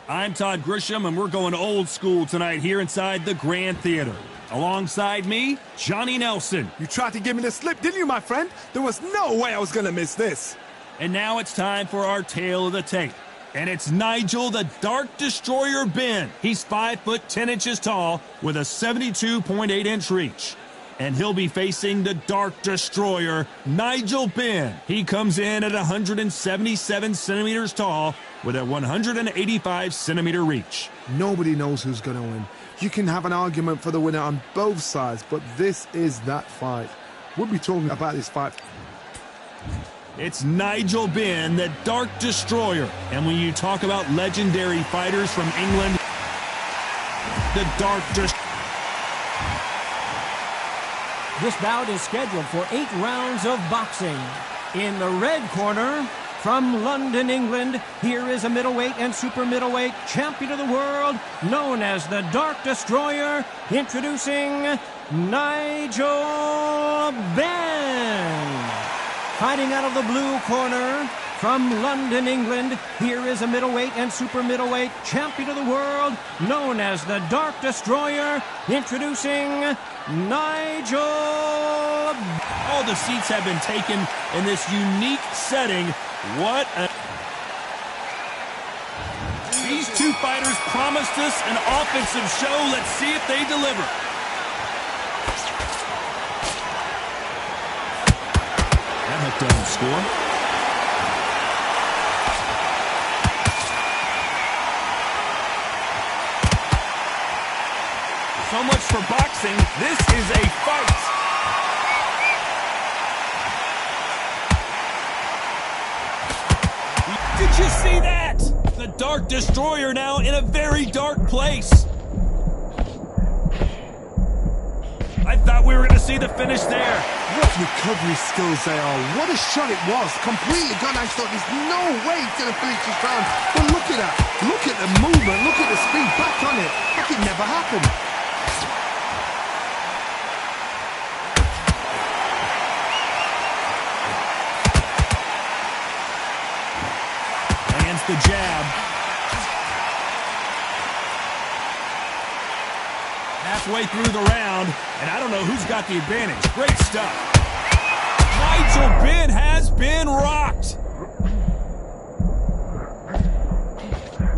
I'm Todd Grisham, and we're going old school tonight here inside the Grand Theater. Alongside me, Johnny Nelson. You tried to give me the slip, didn't you, my friend? There was no way I was going to miss this. And now it's time for our tale of the tape. And it's Nigel the Dark Destroyer Benn. He's 5 foot 10 inches tall with a 72.8-inch reach. And he'll be facing the Dark Destroyer, Nigel Benn. He comes in at 177 centimeters tall with a 185-centimeter reach. Nobody knows who's going to win. You can have an argument for the winner on both sides, but this is that fight. We'll be talking about this fight. It's Nigel Benn, the Dark Destroyer. And when you talk about legendary fighters from England, the Dark Destroyer. This bout is scheduled for 8 rounds of boxing. In the red corner, from London, England, here is a middleweight and super middleweight champion of the world, known as the Dark Destroyer, introducing Nigel Benn. Fighting out of the blue corner, from London, England, here is a middleweight and super middleweight champion of the world, known as the Dark Destroyer, introducing Nigel. All the seats have been taken in this unique setting. What a... These two fighters promised us an offensive show. Let's see if they deliver. That hook doesn't score. So much for boxing. This is a fight. Did you see that? The Dark Destroyer now in a very dark place. I thought we were going to see the finish there. What recovery skills they are. What a shot it was. Completely gone. I thought there's no way he's going to finish this round. But look at that. Look at the movement. Look at the speed. Back on it. Like it never happened. The jab. Halfway through the round, and I don't know who's got the advantage. Great stuff. Nigel Benn has been rocked.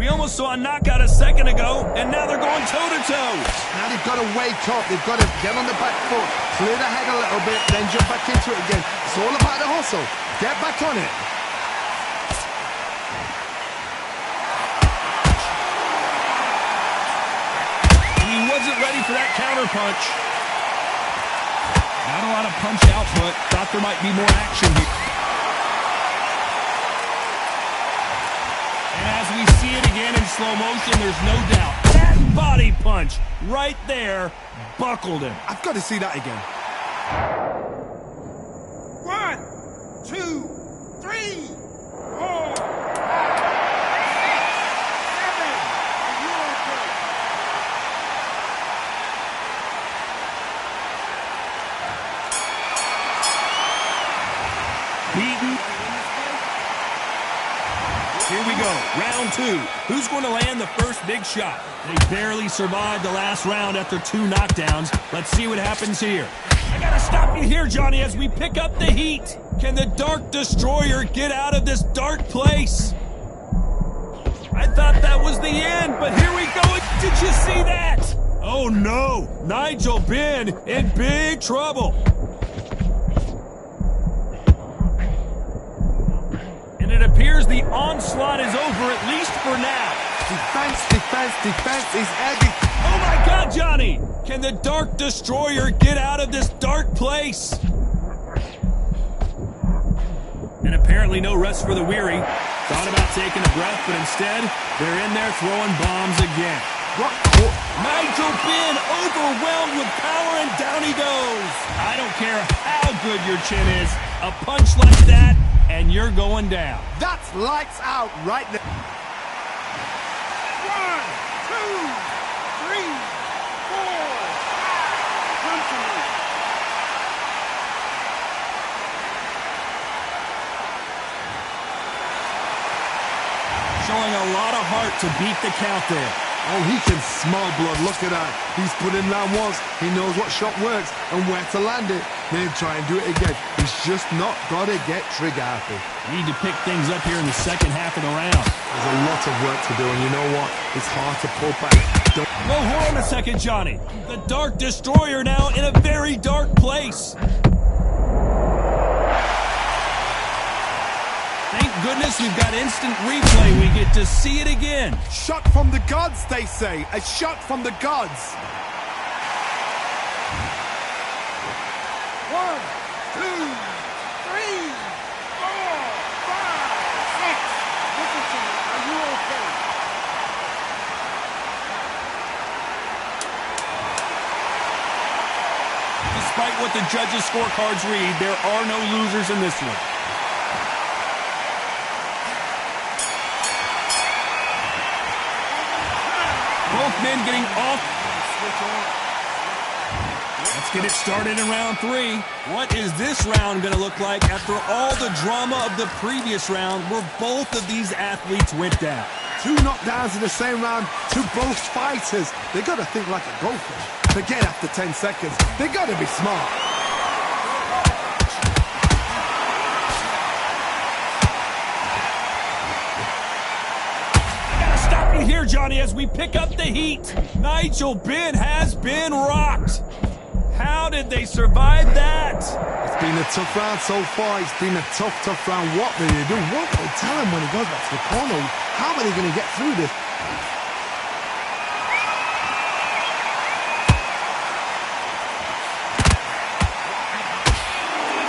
We almost saw a knockout a second ago, and now they're going toe-to-toe. Now they've got to wake up. They've got to get on the back foot, clear the head a little bit, then jump back into it again. It's all about the hustle. Get back on it. Wasn't ready for that counter punch. Not a lot of punch output. Thought there might be more action here. And as we see it again in slow motion, there's no doubt. That body punch right there buckled him. I've got to see that again. 1, 2, 3, 4. Beaten. Here we go, round 2. Who's going to land the first big shot? They barely survived the last round after 2 knockdowns. Let's see what happens here. I gotta stop you here, Johnny, as we pick up the heat. Can the Dark Destroyer get out of this dark place? I thought that was the end, but here we go. Did you see that? Oh no, Nigel Benn in big trouble. It appears the onslaught is over, at least for now. Defense, defense, defense is everything. Oh my God, Johnny! Can the Dark Destroyer get out of this dark place? And apparently no rest for the weary. Thought about taking a breath, but instead, they're in there throwing bombs again. What? Nigel Benn overwhelmed with power, and down he goes. I don't care how good your chin is. A punch like that, and you're going down. That's lights out right there. 1, 2, 3, 4, 5. Continue. Showing a lot of heart to beat the count there. Oh, he can smell blood. Look at that. He's put in round once. He knows what shot works and where to land it. Then try and do it again. He's just not got to get trigger happy. Need to pick things up here in the second half of the round. There's a lot of work to do, and you know what? It's hard to pull back. Well, hold on a second, Johnny. The Dark Destroyer now in a very dark place. Thank goodness we've got instant replay. We get to see it again. Shot from the gods, they say. A shot from the gods. 1, 2, 3, 4, 5, 6. Listen to me. Are you okay? Despite what the judges' scorecards read, there are no losers in this one. Both men getting off. Let's get it started in round 3. What is this round going to look like after all the drama of the previous round where both of these athletes went down? 2 knockdowns in the same round to both fighters. They got to think like a golfer. Forget after 10 seconds. They got to be smart. Here, Johnny, as we pick up the heat. Nigel Benn has been rocked. How did they survive that? It's been a tough round so far. It's been a tough round. What will they do? What will they tell him when he goes back to the corner? How are they going to get through this?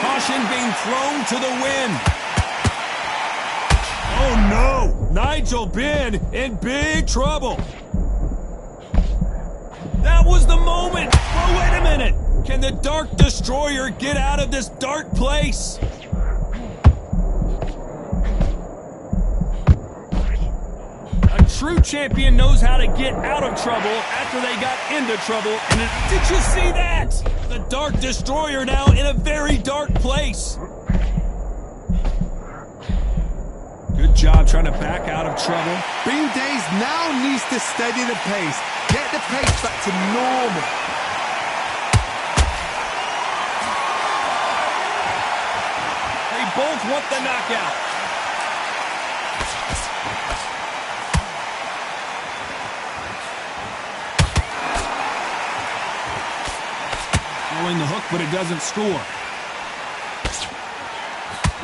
Caution being thrown to the wind. Oh, no. Nigel Benn in big trouble. That was the moment. Oh, wait a minute. Can the Dark Destroyer get out of this dark place? A true champion knows how to get out of trouble after they got into trouble. And did you see that? The Dark Destroyer now in a very dark place. Good job trying to back out of trouble. Bean Days now needs to steady the pace. Get the pace back to normal. They both want the knockout. Throwing the hook, but it doesn't score.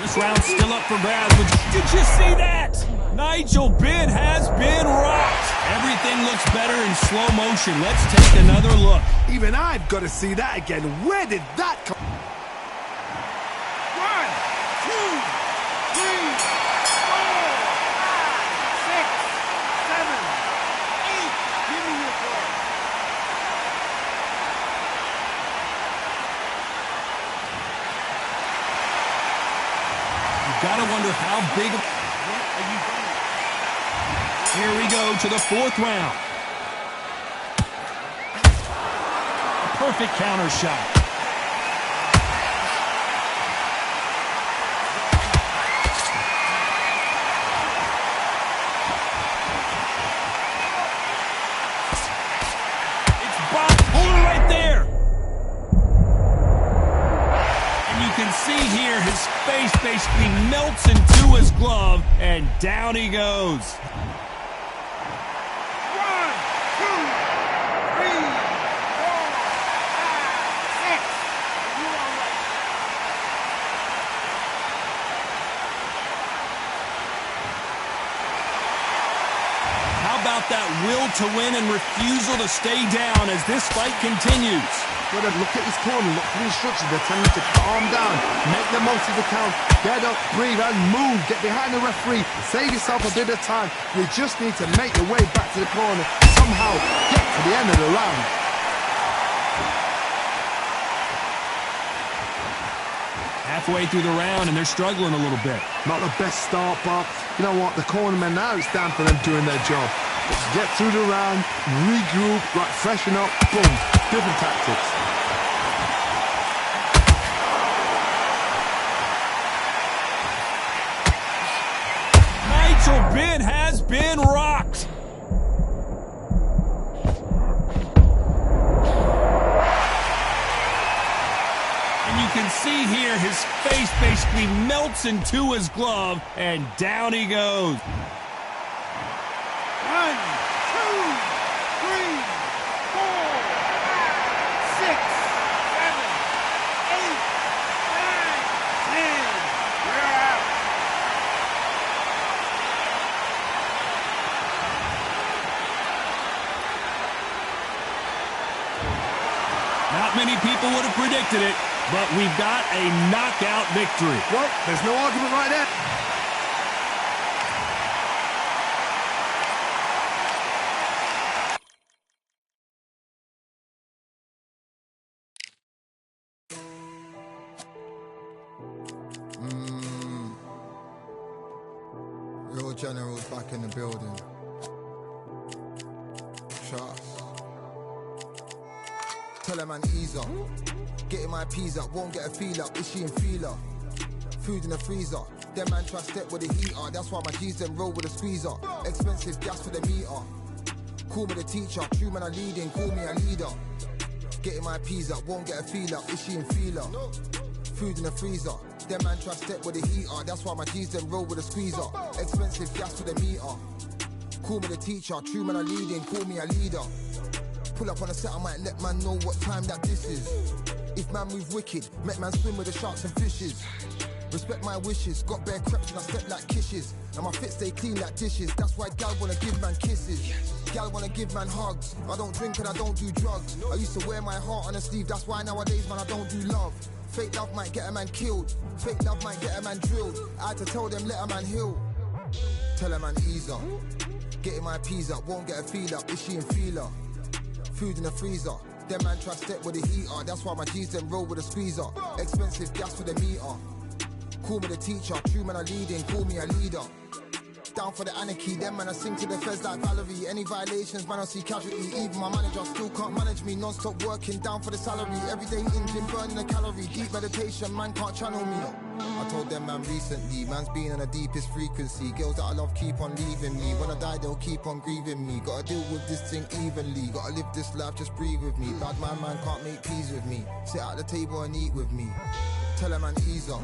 This round's still up for grabs. Did you see that? Nigel Benn has been rocked. Everything looks better in slow motion. Let's take another look. Even I've got to see that again. Where did that come? 1, 2, 3, 4, 5, 6, 7, 8. Give me your ball. Gotta wonder how big of... Here we go to the 4th round. A perfect counter shot. It's blocked. Hold it right there. Can see here his face basically melts into his glove, and down he goes. 1, 2, 3, 4, 5, 6. You all right? How about that will to win and refusal to stay down as this fight continues. Gotta look at his corner, look for the instructions. They're telling him to calm down, make the most of the count, get up, breathe, and move. Get behind the referee, save yourself a bit of time. You just need to make your way back to the corner, somehow get to the end of the round. Halfway through the round, and they're struggling a little bit. Not the best start, but you know what? The cornermen now, it's down for them doing their job. Get through the round, regroup, right, freshen up, boom. Different tactics. Nigel Benn has been rocked. And you can see here his face basically melts into his glove, and down he goes. 1, 2, 3, 4, 6, 7, 8, 9, 10. We're out. Not many people would have predicted it, but we've got a knockout victory. Well, there's no argument right there. Real generals back in the building. Trust. Tell a man ease up. Getting my peas up, won't get a feel up. Is she in feeler? Food in the freezer. Them man try step with the heater. That's why my G's them roll with a squeezer. Expensive gas for the meter. Call me the teacher. True man I leading, call me a leader. Getting my peas up, won't get a feel up. Is she in feeler? Food in the freezer. Them man try step with the heater. That's why my G's them roll with a squeezer. Expensive gas for the meter. Call me the teacher. True man I leading, call me a leader. Pull up on a set, I might let man know what time that this is. If man move wicked, make man swim with the sharks and fishes. Respect my wishes, got bare creps and I step like kisses. And my fit stay clean like dishes, that's why gal wanna give man kisses. Gal wanna give man hugs, I don't drink and I don't do drugs. I used to wear my heart on a sleeve, that's why nowadays man I don't do love. Fake love might get a man killed, fake love might get a man drilled. I had to tell them let a man heal. Tell a man ease up, getting my peas up, won't get a feel up, is she in feeler? Food in the freezer. Them man try step with the heater. That's why my G's them roll with a squeezer. Expensive gas for the meter. Call me the teacher. True man I leading, call me a leader. Down for the anarchy. Them man I sing to the feds like Valerie. Any violations, man I see casualty. Even my manager still can't manage me. Non-stop working, down for the salary. Everyday in gym, burning a calorie. Deep meditation, man can't channel me. I told them man recently, man's been on the deepest frequency. Girls that I love keep on leaving me. When I die they'll keep on grieving me. Gotta deal with this thing evenly. Gotta live this life, just breathe with me. Bad man can't make peas with me. Sit at the table and eat with me. Tell a man ease up.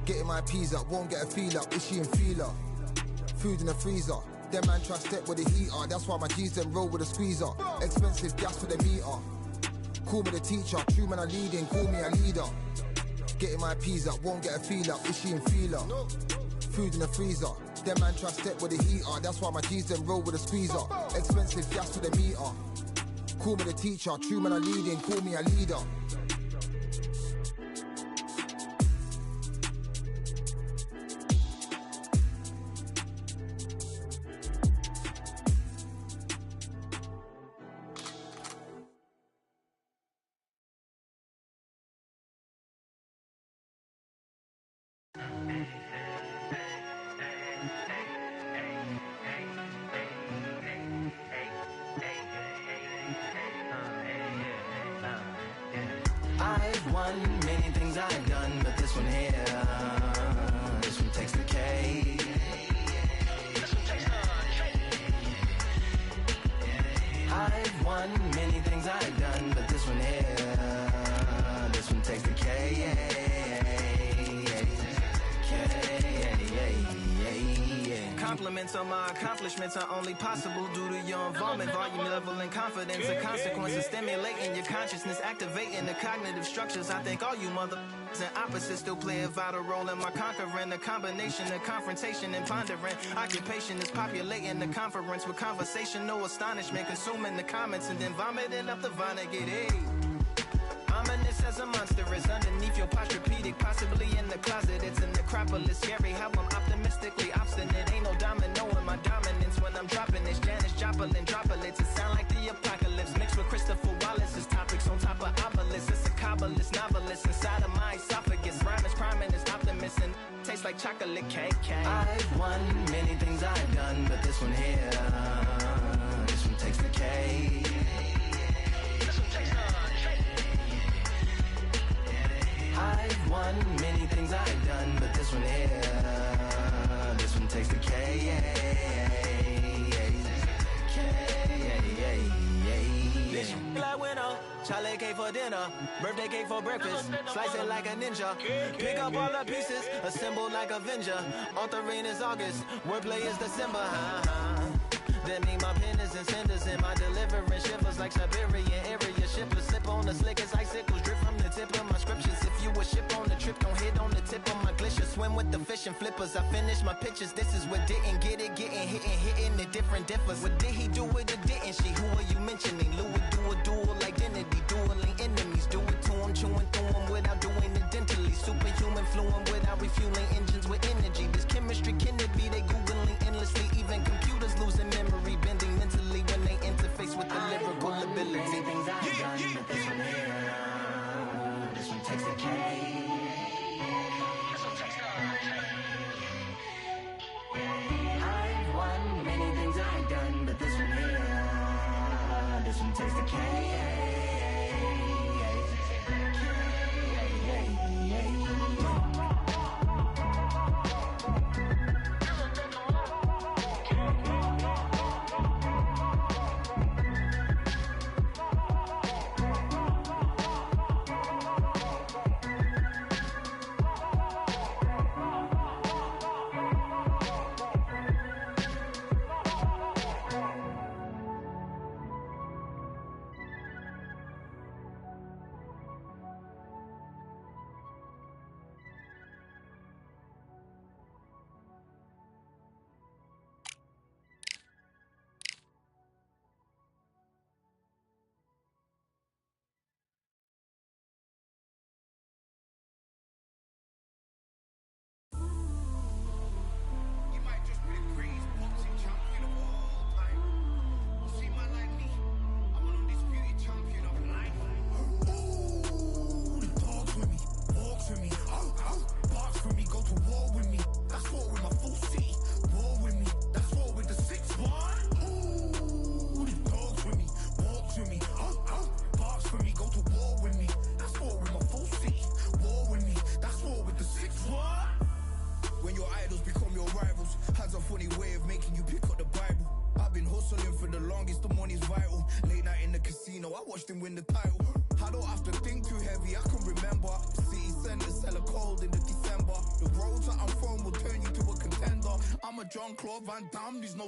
Getting my peas up, won't get a feel up. Is she in feeler? Food in the freezer. Them man try step with the heater. That's why my G's them roll with a squeezer. Expensive gas for the meter. Call me the teacher. True man I leading, call me a leader. Getting my peas up, won't get a feel up. Is she in feeler? Food in the freezer. Them man try step with the heater. That's why my G's them roll with a squeezer. Expensive gas for the meter. Call me the teacher. True man I leading, call me a leader. I've won many things I've done, but this one here, this one takes the cake. I've won many things I've done, but this one here, this one takes the cake. compliments on my accomplishments are only possible due to your involvement, volume, level, and confidence. The consequences stimulating your consciousness, activating the cognitive structures. I think all you and opposites still play a vital role in my conquering. The combination of confrontation and pondering. Occupation is populating the conference with conversation, no astonishment, consuming the comments and then vomiting up the Vonnegut. Hey. Ominous as a monster is underneath your posturepedic, possibly in the closet. It's an necropolis, scary how I'm optimistically obstinate. Ain't no domino in my dominance when I'm dropping this. Janis Joplin droplets, it sound like the apocalypse mixed with Christopher Wallace's topics on top of obelisks. It's a kabbalist novelist inside of my esophagus. Rhyme is priming is optimist and tastes like chocolate cake. I've won many things I've done, but this one here, this one takes the cake. I've won many things I've done, but this one here, this one takes the K. Like winner, chocolate cake for dinner, birthday cake for breakfast, slice it like a ninja, pick up all the pieces, assemble like Avenger. Author rain is August, wordplay is December. That mean my pen is in cinders and my deliverance shivers like Siberian area shippers. Slip on the slickest icicles, drip from the tip of my scriptures. If you a ship on the trip, don't hit on the tip of my glacier. Swim with the fish and flippers. I finish my pictures. This is what didn't get it, getting hitting the different differs. What did he do with it? Didn't she? Who are you mentioning? Louis do a dual identity, dueling enemies. Do it to him, chewing through him without doing it dentally. Superhuman fluent without refueling engines with energy. This chemistry can it be? They googling endlessly. Even computers losing memory, bending mentally when they interface with the lyrical ability. Many things I've done, but this one here, this one takes the K. This one takes the K. I've won many things I've done, but this one here, this one takes the K.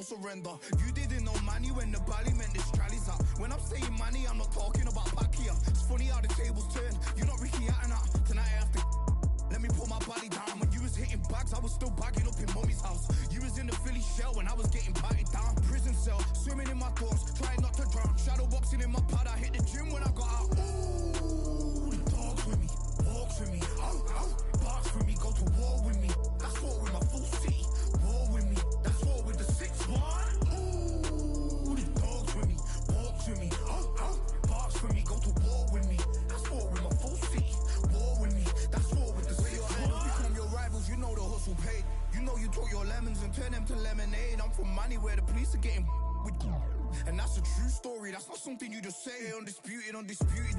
Surrender. You didn't know money when the bally meant this trally's up. When I'm saying money, I'm not talking about Pakia. It's funny how the tables turn. You're not Ricky Attenat. Tonight I have to let me put my body down. When you was hitting bags, I was still bagging up in mommy's house. You was in the Philly shell when I was getting batted down. Prison cell, swimming in my thoughts, trying not to drown. Shadow boxing in my pad, I hit the gym when I got out. Ooh, the dogs with me, walks with me, barks for me, go to war with me. That's war with my full city, war with me. That's war with the 6-1. Ooh, the dogs with me, walks with me, barks for me, go to war with me. That's war with my full city, war with me. That's war with the 6-1. Become your rivals, you know the hustle paid. You know you took your lemons and turn them to lemonade. I'm from money where the police are getting with. And that's a true story, that's not something you just say. Undisputed,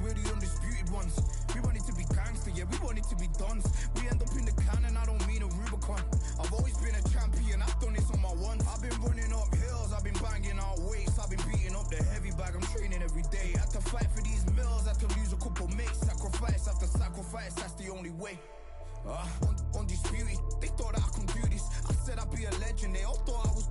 we're the undisputed ones. We want it to be gangster, yeah, we want it to be dons. We end up in the can and I don't mean a Rubicon. I've always been a champion, I've done this on my one. I've been running up hills, I've been banging out weights. I've been beating up the heavy bag, I'm training every day. Had to fight for these mills, had to lose a couple mates. Sacrifice after sacrifice, that's the only way. Undisputed, they thought that I could do this. I said I'd be a legend, they all thought I was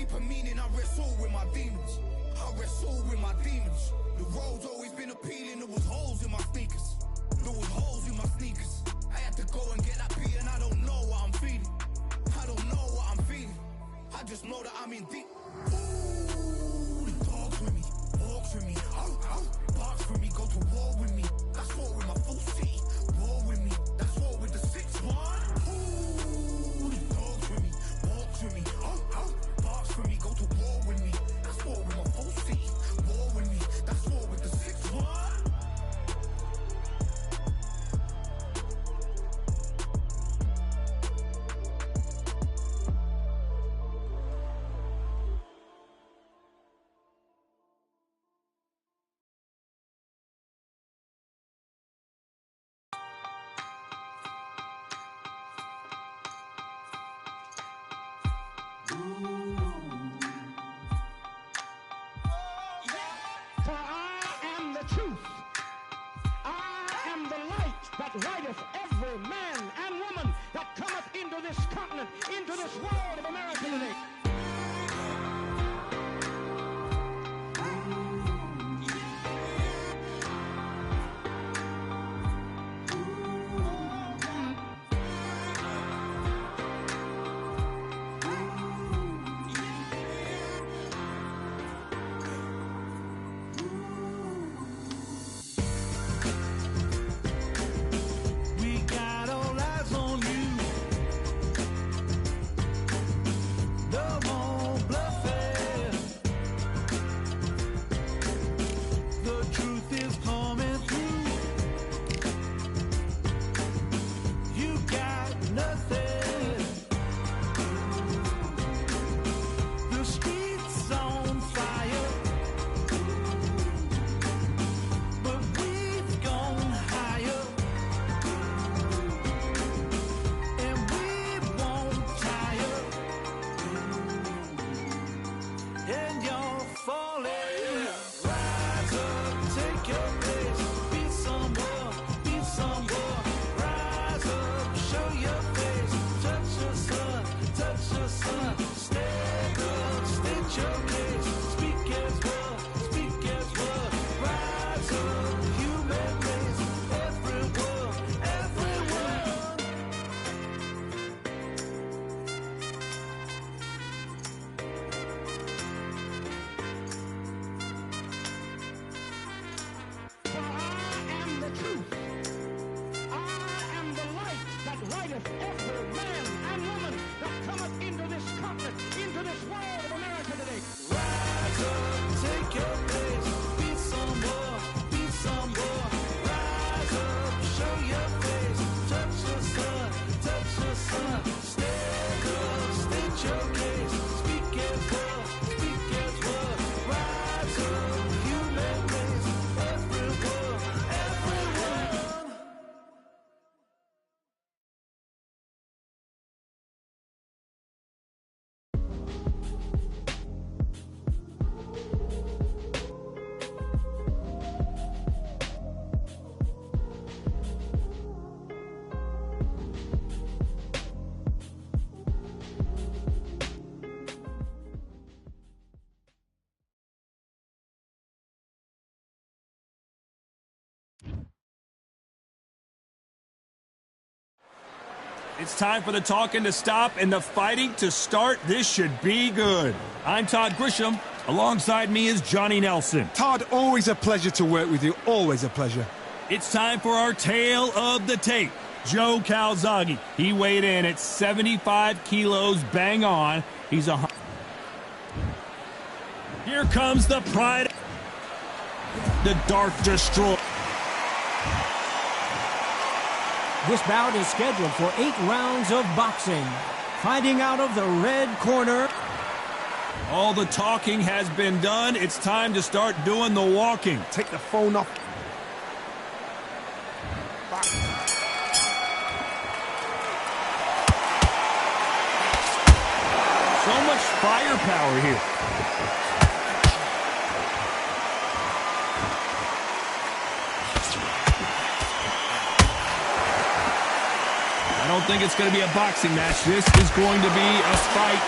deeper meaning. I wrestle with my demons. I wrestle with my demons. The road's always been appealing. There was holes in my sneakers. There was holes in my sneakers. I had to go and get that beat, and I don't know what I'm feeling. I don't know what I'm feeling. I just know that I'm in deep. Ooh, the dogs with me, walks with me, barks with me, go to war with me. That's war with my full city. War with me, that's war with the 6-1. Ooh, the dogs with me, walks with me, barks with me, go to war with me. That's war with my full city. War with me, that's war with the 6-1. For I am the truth. I am the light that lighteth every man and woman that cometh into this continent, into this world of America today. We got all eyes on you. No more bluffing. The truth is coming through. You got nothing. The streets on fire, but we've gone higher. And we won't tire. And you're falling. Rise up, take your place. Be someone, be someone. Rise up, show your face. Touch the sun, touch the sun. Stand up, state your case. Speak as one, speak as one. Rise up, human race. Everyone, everyone. For I am the truth. I am the light that lighteth every man and woman that cometh into this continent, into this world of America today. Rise up, take your place. Be someone, be someone. Rise up, show your face. Touch the sun, touch the sun. Stand up, state your case. Speak as one, speak as one. Rise up, human race. Everyone, everyone. It's time for the talking to stop and the fighting to start. This should be good. I'm Todd Grisham. Alongside me is Johnny Nelson. Todd, always a pleasure to work with you. Always a pleasure. It's time for our tale of the tape. Joe Calzaghe. He weighed in at 75 kilos, bang on. He's a... Here comes the pride. The Dark Destroyer. This bout is scheduled for 8 rounds of boxing. Fighting out of the red corner. All the talking has been done. It's time to start doing the walking. Take the phone off. So much firepower here. I don't think it's going to be a boxing match. This is going to be a fight.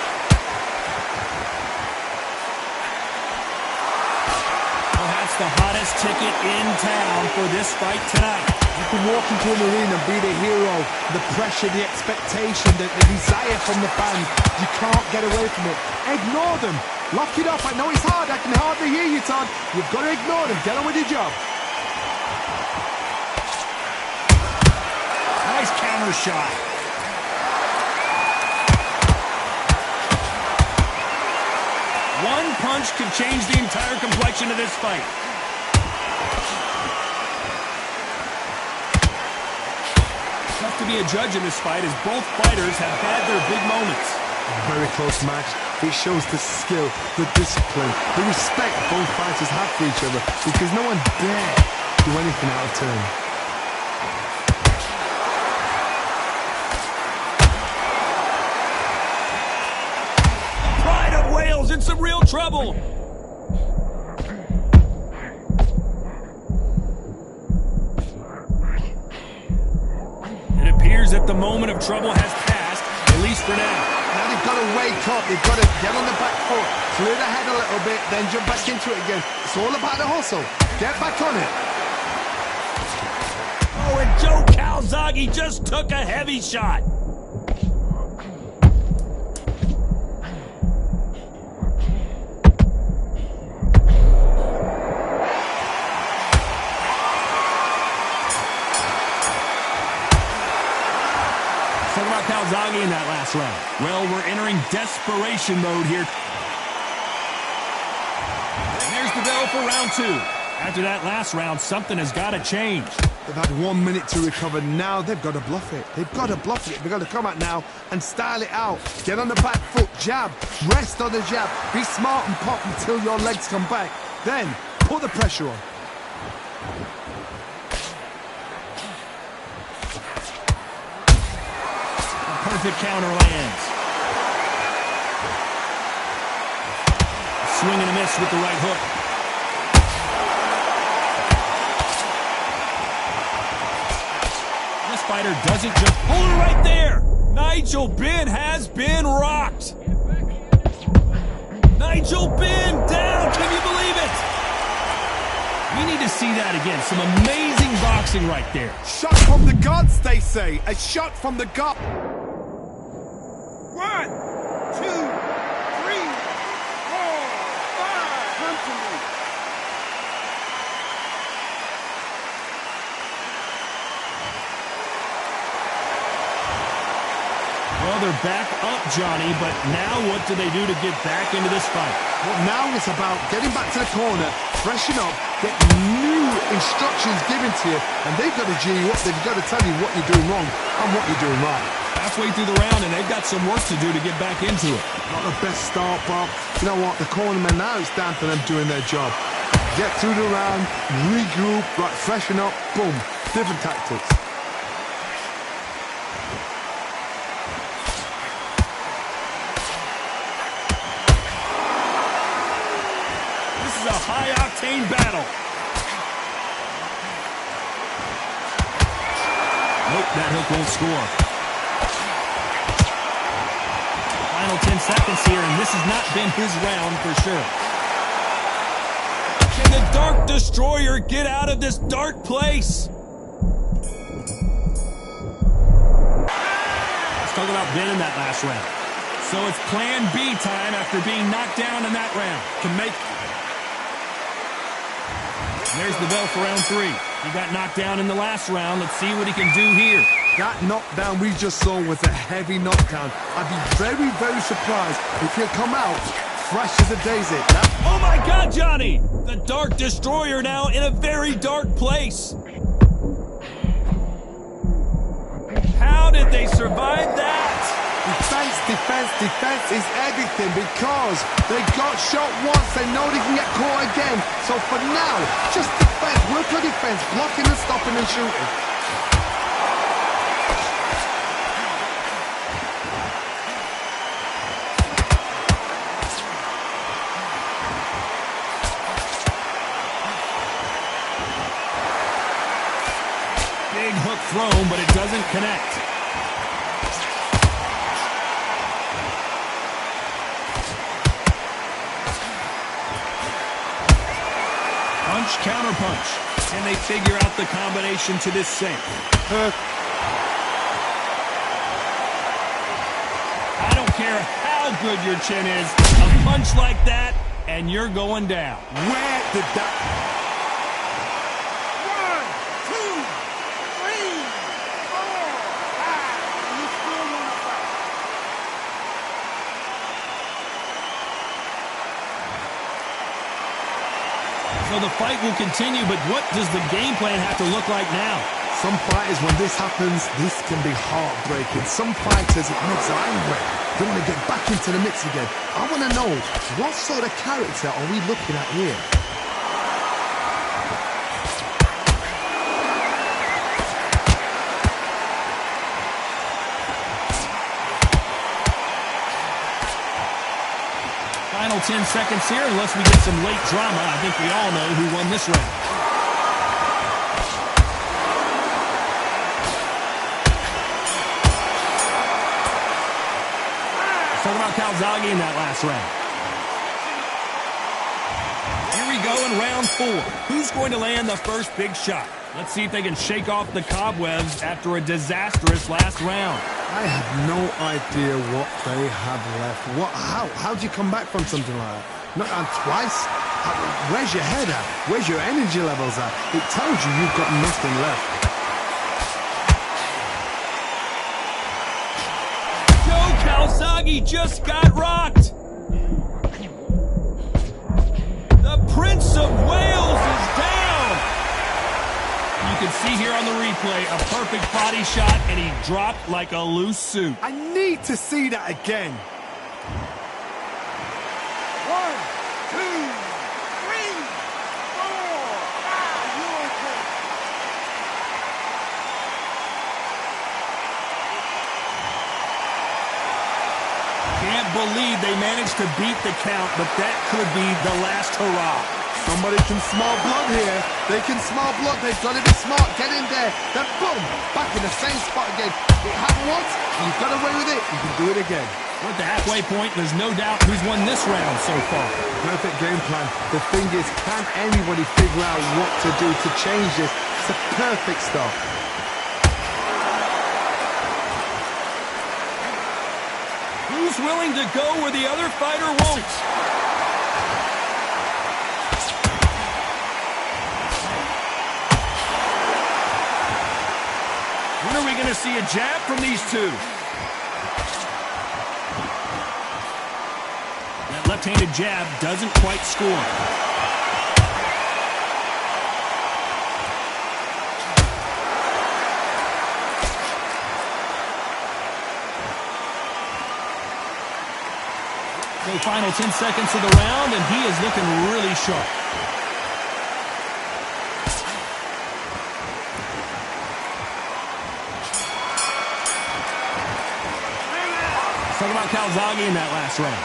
the hottest ticket in town for this fight tonight. You can walk into an arena and be the hero. The pressure, the expectation, the desire from the fans. You can't get away from it. Ignore them. Lock it up. I know it's hard. I can hardly hear you, Todd. You've got to ignore them. Get on with your job. Nice counter shot. One punch could change the entire complexion of this fight. Tough to be a judge in this fight as both fighters have had their big moments. Very close match. It shows the skill, the discipline, the respect both fighters have for each other because no one dare do anything out of turn. Pride of Wales in some real trouble. It appears that the moment of trouble has passed, at least for now. Now they've got to wake up. They've got to get on the back foot, clear the head a little bit, then jump back into it again. It's all about the hustle. Get back on it. Oh, and Joe Calzaghe just took a heavy shot. Talk about Calzaghe in that last round. Well, we're entering desperation mode here. And there's the bell for round two. After that last round, something has got to change. They've had 1 minute to recover. Now they've got to bluff it. They've got to bluff it. They've got to come out now and style it out. Get on the back foot, jab, rest on the jab. Be smart and pop until your legs come back. Then put the pressure on. Perfect counter lands. Swing and a miss with the right hook. This fighter doesn't just pull it right there. Nigel Benn has been rocked. Nigel Benn down. Can you believe it? We need to see that again. Some amazing boxing right there. Shot from the gods, they say. A shot from the gods. 1, 2, 3, 4, 5. Come to me. Well, they're back up, Johnny, but now what do they do to get back into this fight? Well, now it's about getting back to the corner, freshen up, get new instructions given to you, and they've got to G you up. They've got to tell you what you're doing wrong and what you're doing right. Halfway through the round, and they've got some work to do to get back into it. Not the best start, but you know what? The cornermen now, it's down to them doing their job. Get through the round, regroup, right, freshen up, boom. Different tactics. This is a high-octane battle. Nope, that hook won't score. Final 10 seconds here, and this has not been his round for sure. Can the Dark Destroyer get out of this dark place? Let's talk about Ben in that last round. So it's plan B time after being knocked down in that round. And there's the bell for round three. He got knocked down in the last round. Let's see what he can do here. That knockdown we just saw was a heavy knockdown. I'd be very, very surprised if he'll come out fresh as a daisy. Oh my God, Johnny! The Dark Destroyer now in a very dark place. How did they survive that? Defense, defense, defense is everything because they got shot once. They know they can get caught again. So for now, just defense. Work on defense, blocking and stopping and shooting. Big hook thrown, but it doesn't connect. Punch counterpunch. And they figure out the combination to this sink. I don't care how good your chin is. A punch like that, and you're going down. Where did that... 1, 2, 3, 4, 5. You still want to fight? So the fight will continue, but what does the game plan have to look like now? Some fighters, when this happens, this can be heartbreaking. Some fighters, it makes them angry. They want to get back into the mix again. I want to know, what sort of character are we looking at here? Final 10 seconds here, unless we get some late drama. I think we all know who won this round. Let's talk about Calzaghe in that last round. Here we go in round 4. Who's going to land the first big shot? Let's see if they can shake off the cobwebs after a disastrous last round. I have no idea what they have left. How do you come back from something like that? Not twice? Where's your head at? Where's your energy levels at? It tells you you've got nothing left. Joe Calzaghe just got rocked. The Prince of Wales is down. You can see here on the replay a perfect body shot, and he dropped like a loose suit. I need to see that again. 1, 2, 3, 4, 5. You okay? Can't believe they managed to beat the count, but that could be the last hurrah. Somebody can smell blood here. They can smell blood. They've got to be smart. Get in there. Then boom, back in the same spot again. It happened once. You've got away with it. You can do it again. We're at the halfway point. There's no doubt who's won this round so far. Perfect game plan. The thing is, can anybody figure out what to do to change this? It's a perfect start. Who's willing to go where the other fighter won't? When are we going to see a jab from these two? That left-handed jab doesn't quite score. So final 10 seconds of the round, and he is looking really sharp. Talk about Calzaghe in that last round.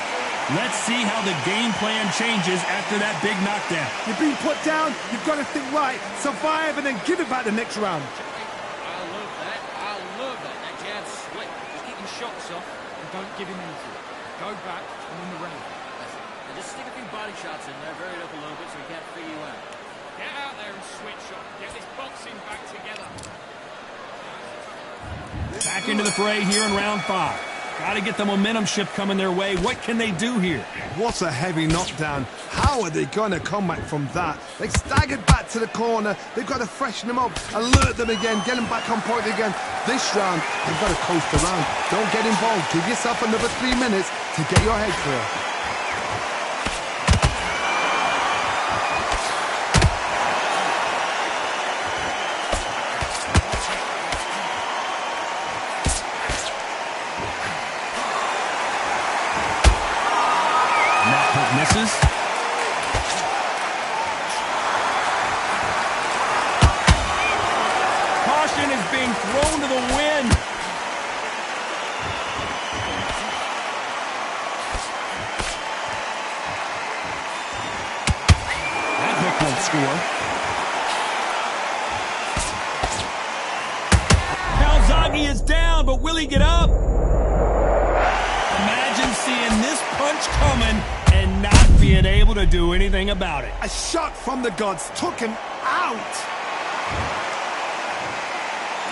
Let's see how the game plan changes after that big knockdown. You've been put down. You've got to think right, survive, and then give it back the next round. I love that. I love that. That jab's slick. Just keep your shots off and don't give him anything. Go back and win the round. And just stick a few body shots in there, vary it up a little bit so he can't figure you out. Get out there and switch on. Get this boxing back together. Back into the fray here in round 5. Got to get the momentum shift coming their way. What can they do here? What a heavy knockdown. How are they going to come back from that? They staggered back to the corner. They've got to freshen them up, alert them again, get them back on point again. This round, they've got to coast around. Don't get involved. Give yourself another 3 minutes to get your head clear. Misses. Caution is being thrown to the wind. That hook won't score. Calzaghe is down, but will he get up? Imagine seeing this punch coming and not being able to do anything about it. A shot from the gods took him out.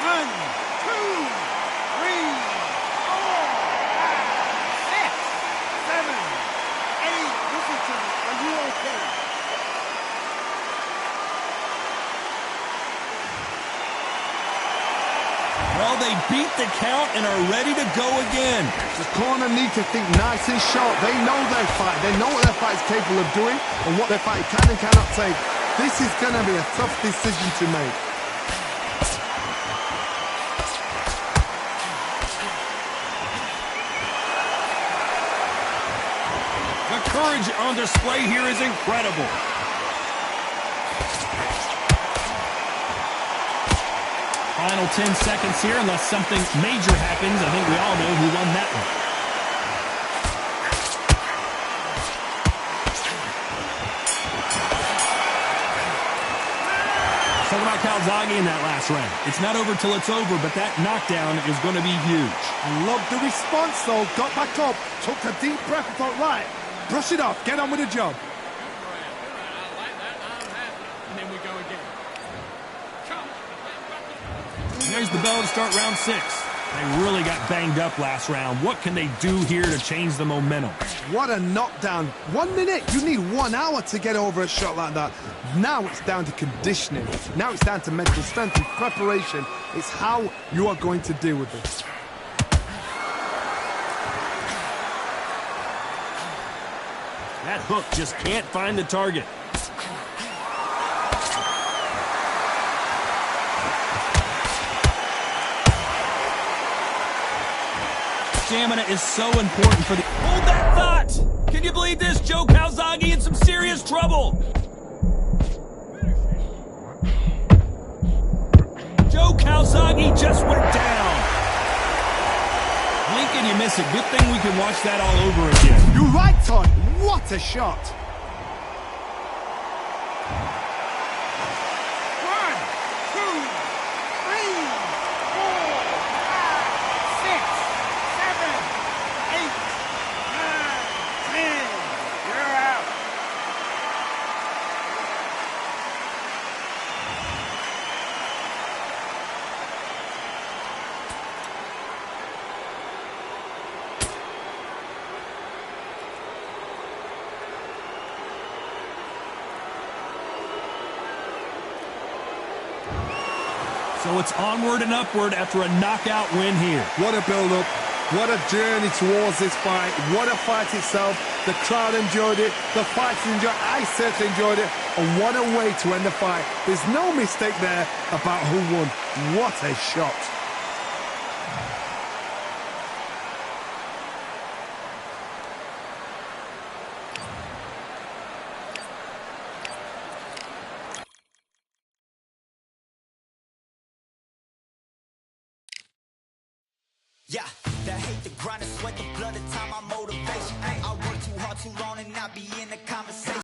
1, 2, 3, 4, 5, 6, 7, 8. Listen to me. Are you okay? Well, they beat the count and are ready to go again. The corner need to think nice and sharp. They know their fight. They know what their fight is capable of doing and what their fight can and cannot take. This is going to be a tough decision to make. The courage on display here is incredible. Final 10 seconds here, unless something major happens. I think we all know who won that one. Talk about Calzaghe in that last round. It's not over till it's over, but that knockdown is going to be huge. I love the response, though. Got back up, took a deep breath and thought, right, brush it off, get on with the job. There's the bell to start round 6. They really got banged up last round. What can they do here to change the momentum? What a knockdown. 1 minute. You need 1 hour to get over a shot like that. Now it's down to conditioning. Now it's down to mental strength and preparation. It's how you are going to deal with this. That hook just can't find the target. Stamina is so important for the... Hold that thought! Can you believe this? Joe Calzaghe in some serious trouble. Joe Calzaghe just went down. Blink and you miss it. Good thing we can watch that all over again. You're right, Todd. What a shot. 1, 2, 3, 4, 5, 6, 7, 8, 9, 10. So it's onward and upward after a knockout win here. What a build-up. What a journey towards this fight. What a fight itself. The crowd enjoyed it. The fighters enjoyed it. I certainly enjoyed it. And what a way to end the fight. There's no mistake there about who won. What a shot. Yeah, the hate, the grind, the sweat, the blood, the time, my motivation. I work too hard, too long, and not be in the conversation.